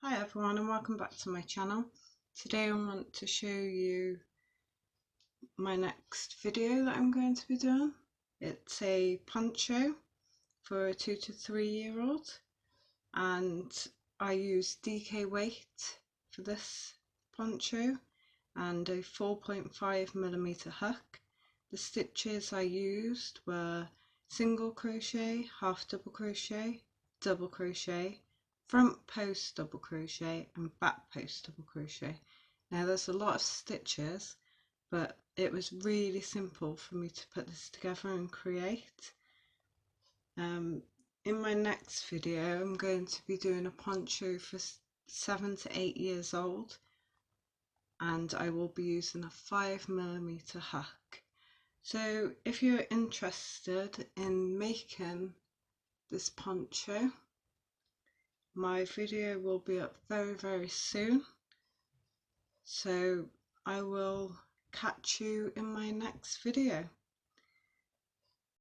Hi everyone and welcome back to my channel. Today I want to show you my next video that I'm going to be doing. It's a poncho for a 2 to 3 year old and I use DK weight for this poncho and a 4.5mm hook. The stitches I used were single crochet, half double crochet, double crochet, front post double crochet and back post double crochet. Now there's a lot of stitches, but it was really simple for me to put this together and create. In my next video I'm going to be doing a poncho for 7 to 8 years old and I will be using a 5mm hook. So if you're interested in making this poncho, my video will be up very soon, so I will catch you in my next video.